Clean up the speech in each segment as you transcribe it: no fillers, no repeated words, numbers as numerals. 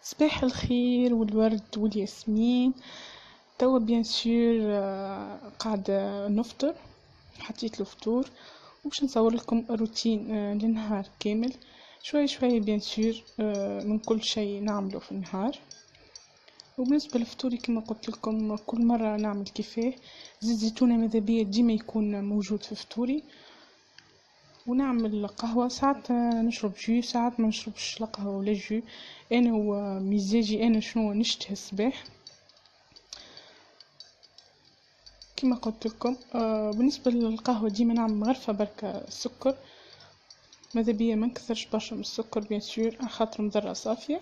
صباح الخير والورد والياسمين. توا بيان سور قاعدة نفطر. حطيت الفطور وباش نصور لكم روتين للنهار كامل شوية شوية بيان سور من كل شيء نعمله في النهار. وبالنسبة لفطوري كما قلت لكم كل مرة نعمل كيفاه. زيت زيتونة ماذا بيا ديما يكون موجود في فطوري، ونعمل قهوة ساعات نشرب جو ساعات ما نشربش لا قهوة ولا جو. انا ومزاجي انا شنو نشتهي الصباح كما قلت لكم. بالنسبة للقهوة ديما نعمل مغرفة بركة سكر، ماذا بيا ما نكثرش برشا من السكر بيان سور خاطر مضرة صافية.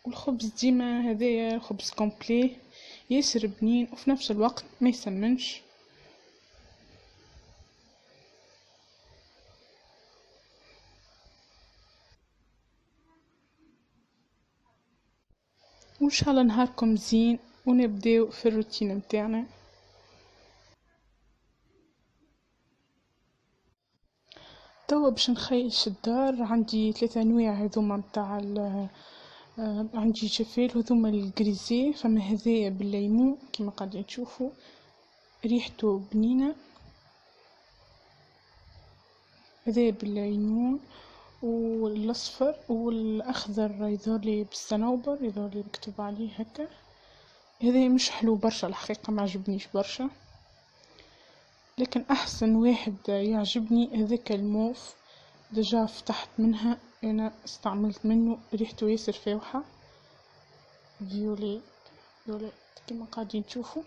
والخبز ديما هذايا خبز كومبلي ياسر بنين وفي نفس الوقت ما يسمنش. وان شاء الله نهاركم زين ونبداو في الروتين متاعنا. توا باش نخيش الدار، عندي 3 انواع هذوما متاع عندي جفال هذوما الجريزي، فما هذايا بالليمون كما قاعدين تشوفوا ريحته بنينة، هذايا بالليمون والاصفر والاخضر يظهرلي بالصنوبر، يظهرلي مكتوب عليه هكا. هذايا مش حلو برشا الحقيقة، ما عجبنيش برشا، لكن احسن واحد يعجبني هذاك الموف. دجا فتحت منها انا استعملت منه، ريحته ياسر فاوحة فيولي كما قاعدين تشوفوا.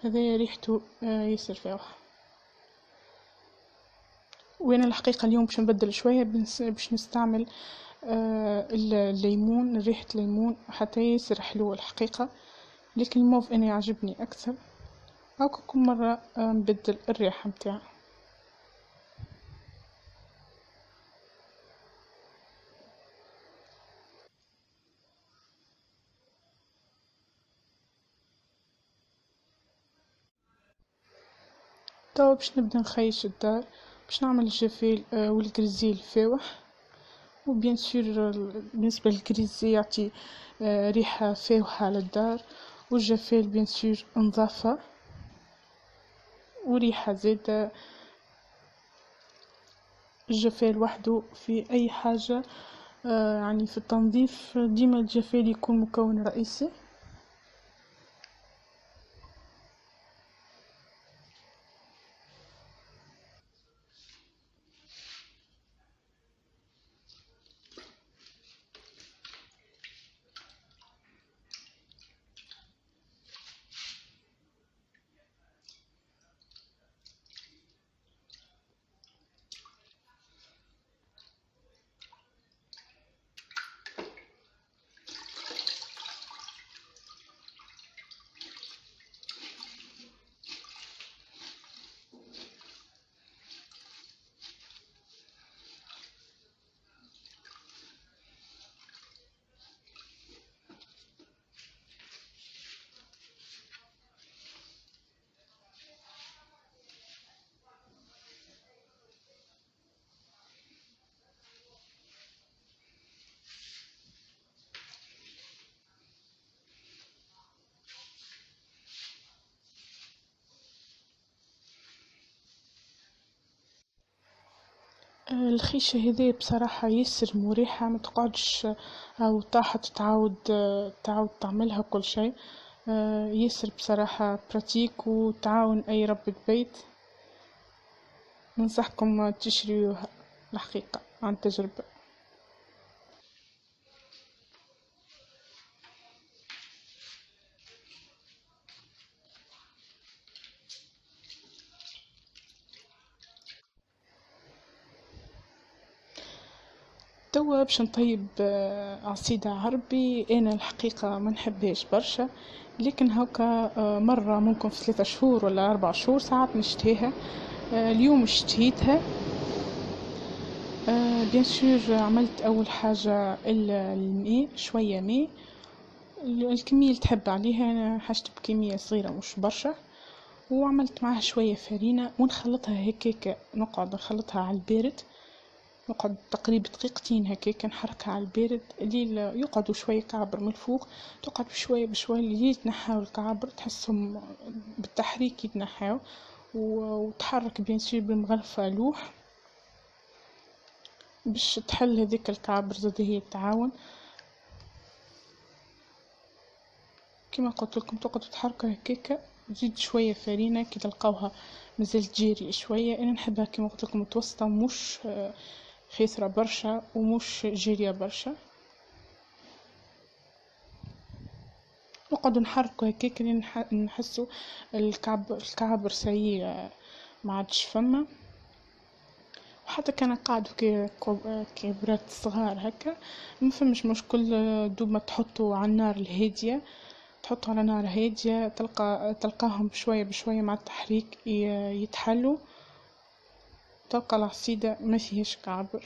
هذايا ريحته ياسر فاوحة. وانا الحقيقة اليوم باش نبدل شوية باش نستعمل الليمون، ريحة الليمون حتى ياسر حلو الحقيقة، لكن الموف انا يعجبني اكثر. هاكا كل مرة نبدل الريحة متاعه. توا باش نبدا نخيش الدار، باش نعمل الجفيل والجريزيل الفاوح. وبيان سور بالنسبة للجريزي يعطي ريحة فاوحة للدار، والجفيل بيان سور نظافة وريحة زادة. الجفال وحده في اي حاجة يعني في التنظيف ديما الجفال يكون مكون رئيسي. الخيشة هذه بصراحة ياسر مريحة، ما تقعدش او طاحت تعاود تعملها كل شيء. ياسر بصراحة براتيك وتعاون اي ربة بيت. ننصحكم تشريوها الحقيقة عن تجربة. توا باش نطيب عصيدة عربي. انا الحقيقة ما نحبهاش برشا، لكن هكا مرة ممكن في 3 شهور ولا 4 شهور ساعات نشتهيها. اليوم اشتهيتها. بيان سور عملت اول حاجة الماء، شوية ماء الكمية اللي تحب عليها، انا حاجت بكمية صغيرة مش برشا. وعملت معها شوية فرينة ونخلطها هكاك، نقعد نخلطها على البارد نقعد تقريبا دقيقتين هكاك نحركها على البارد لين يقعدوا شوية كعبر من الفوق. تقعد بشوية بشوية لين يتنحاو الكعبر، تحسهم بالتحريك يتنحاو. وتحرك بيان سور بالمغرفة لوح باش تحل هذيك الكعبر، زاد هي تعاون. كما قلت لكم تقعدوا تحركوا هكاكا، تزيد شوية فرينة كي تلقاوها مازالت جيري شوية. انا نحبها كما قلت لكم متوسطة، مش خيسرة برشا ومش جيرية برشا. نقعدوا نحركوا هكاك لين نحسوا الكعبر سيء ما عادش فما. وحتى كان قاعدوا كبرات صغار هكا ما فمش مشكل. دوب ما تحطوا على النار الهادية، تحطوا على نار هادية تلقاهم بشوية بشوية مع التحريك يتحلوا. تلقى العصيدة ما فيهاش كعبر.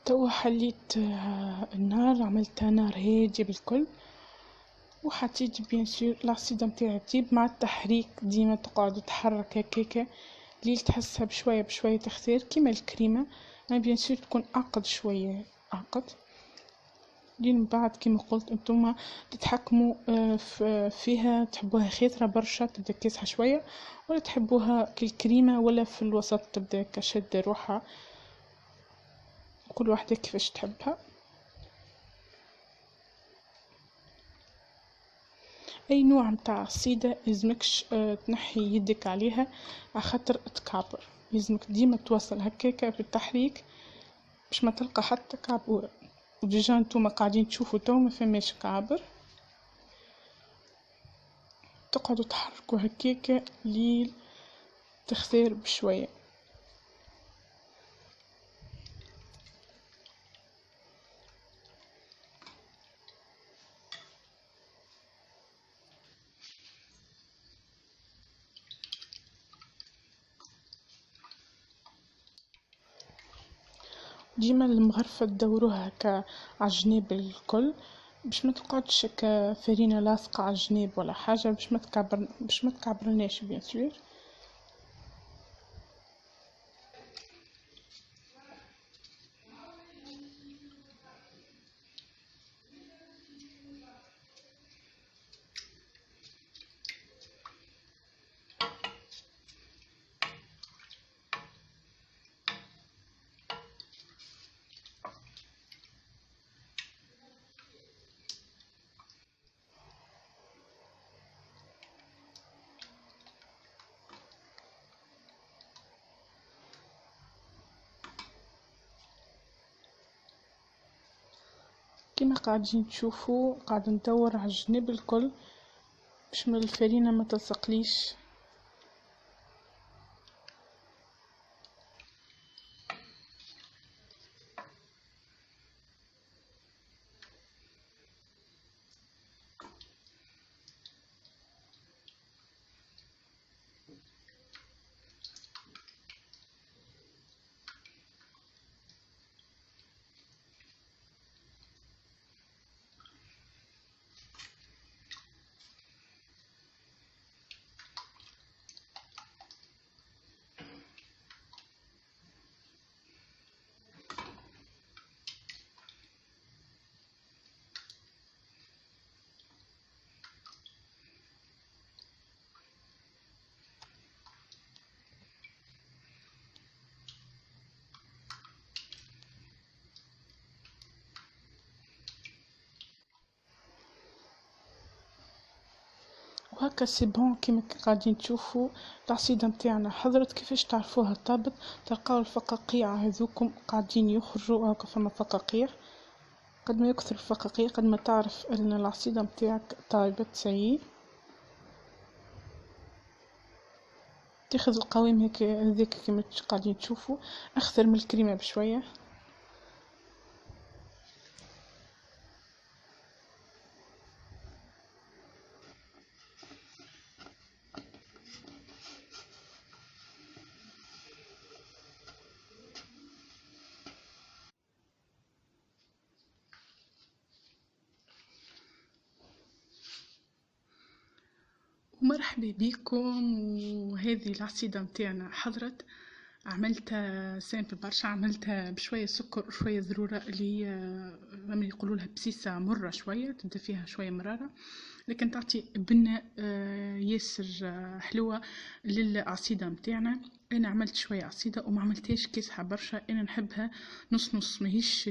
توا حليت النار، عملتها نار هادية بالكل، وحطيت بيان سور العصيدة متاعي تطيب. مع التحريك ديما تقعد تحرك هكاكا لين تحسها بشوية بشوية تختار كيما الكريمة. ما بيان سور تكون أعقد شوية أعقد. لين بعد كيما قلت انتوما تتحكموا فيها، تحبوها خيطرة برشا تبدا كاسحة شوية، ولا تحبوها كالكريمة، ولا في الوسط تبدا كشد روحها. كل واحدة كيفاش تحبها. اي نوع متاع عصيدة يلزمكش تنحي يدك عليها على خاطر تكعبر. يلزمك ديما توصل هكاكا بالتحريك باش ما تلقى حتى كعبورة. وديجا نتوما قاعدين تشوفوا تو ما فماش كعبر. تقعدوا تحركوا هكاكا لين تختار بشوية. ديما المغرفة تدوروها هكا عالجناب الكل باش ما تقعدش كفرينة لاصقة عالجناب ولا حاجة، باش ما تكعبرناش بيان سور. كيما قاعدين تشوفوا قاعد ندور على الجناب الكل باش من الفرينة ما تلصقليش. وهكا سي بون. كيما قاعدين تشوفوا العصيدة متاعنا حضرت. كيفاش تعرفوها طابت؟ تلقاو الفقاقيع هذوكم قاعدين يخرجوا. هاكا فما فقاقيع، قد ما يكثر الفقاقيع قد ما تعرف ان العصيدة متاعك طابت سيء. تاخذ القوام هذاك كيما قاعدين تشوفوا، اخضر من الكريمة بشوية. ومرحبا بكم. وهذه العصيدة متاعنا حضرت. عملتها سامبل برشا، عملتها بشوية سكر وشوية ذرورة اللي هي ما يقولوا لها بسيسة مرة شوية، تبدا فيها شوية مرارة لكن تعطي بنة ياسر حلوة للعصيدة متاعنا. انا عملت شوية عصيدة وما عملتهاش كاسحة برشا، انا نحبها نص نص، ماهيش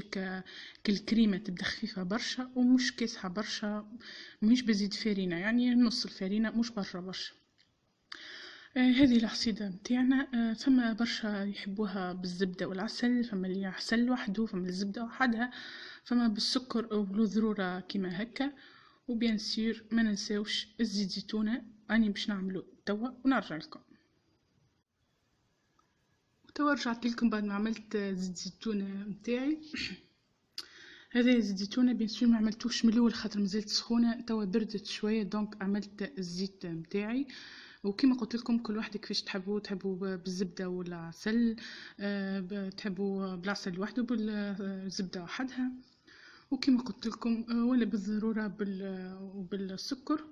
كالكريمة تبدا خفيفة برشا ومش كاسحة برشا، مش بزيد فارينة، يعني نص الفارينة مش برشا. هذه العصيدة متاعنا. فما برشا يحبوها بالزبدة والعسل، فما اللي عسل وحده، فما الزبدة وحدها، فما بالسكر والذرورة كيما هكا. وبيان سير ما ننساوش الزيت زيتونة، اني باش نعملو توا ونرجع لكم. وتوا رجعت لكم بعد ما عملت زيت زيتونة متاعي. هذا زيت زيتونة بيان سير ما عملتوش من الاول خاطر مازالت سخونة، توا بردت شوية دونك عملت الزيت متاعي. وكما قلت لكم كل واحد كيفاش تحبوا بالزبده ولا عسل، تحبوا بالعسل لوحده بالزبده وحدها، وكما قلت لكم ولا بالضروره وبالسكر.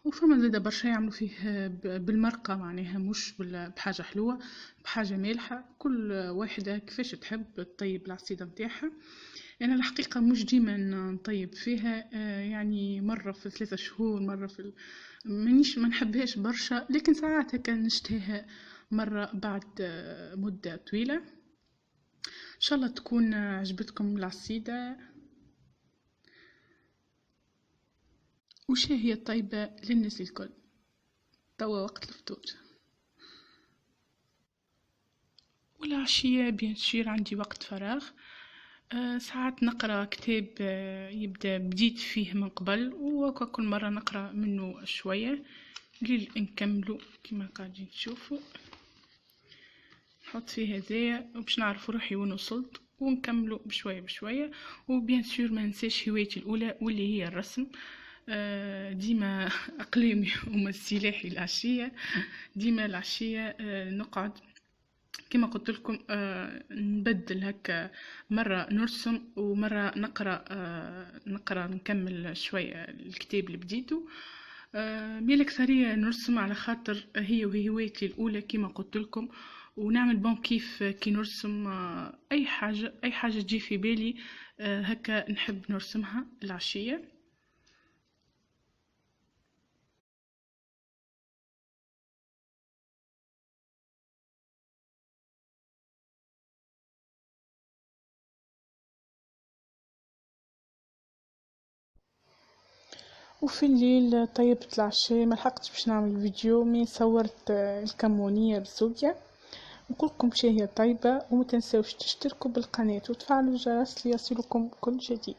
وفما زاده برشا يعملوا فيه بالمرقه، معناها مش بحاجه حلوه، بحاجه مالحه. كل واحده كيفاش تحب تطيب العصيده متاعها. انا الحقيقه مش ديما نطيب فيها، يعني مره في 3 شهور، مره في مانيش ما نحبهاش برشا، لكن ساعات هكا نشتهيها مره بعد مده طويله. ان شاء الله تكون عجبتكم العصيده. وش هي الطيبه للناس الكل. توا وقت الفطور والعشيه بيان سير عندي وقت فراغ. ساعات نقرأ كتاب بديت فيه من قبل، وكل مرة نقرأ منه شوية لين نكملو كما قاعدين تشوفوا. نحط فيه هذايا وباش نعرف روحي وين وصلت ونكملو بشوية بشوية. وبيان سور ما ننساش هوايتي الأولى واللي هي الرسم. ديما أقلامي هما سلاحي العشية. ديما العشية نقعد كما قلت لكم نبدل هكا، مرة نرسم ومرة نقرأ نكمل شوية الكتاب اللي بديته. بالأكثرية نرسم على خاطر هي هوايتي الأولى كما قلت لكم. ونعمل بون كيف كي نرسم أي حاجة تجي في بالي هكا نحب نرسمها العشية. وفي الليل طيبت العشاء، ملحقتش باش نعمل فيديو مي صورت الكمونية بالزوبيا. نقولكم شي هي طيبة، ومتنساوش تشتركوا بالقناة وتفعلوا الجرس ليصلكم كل جديد.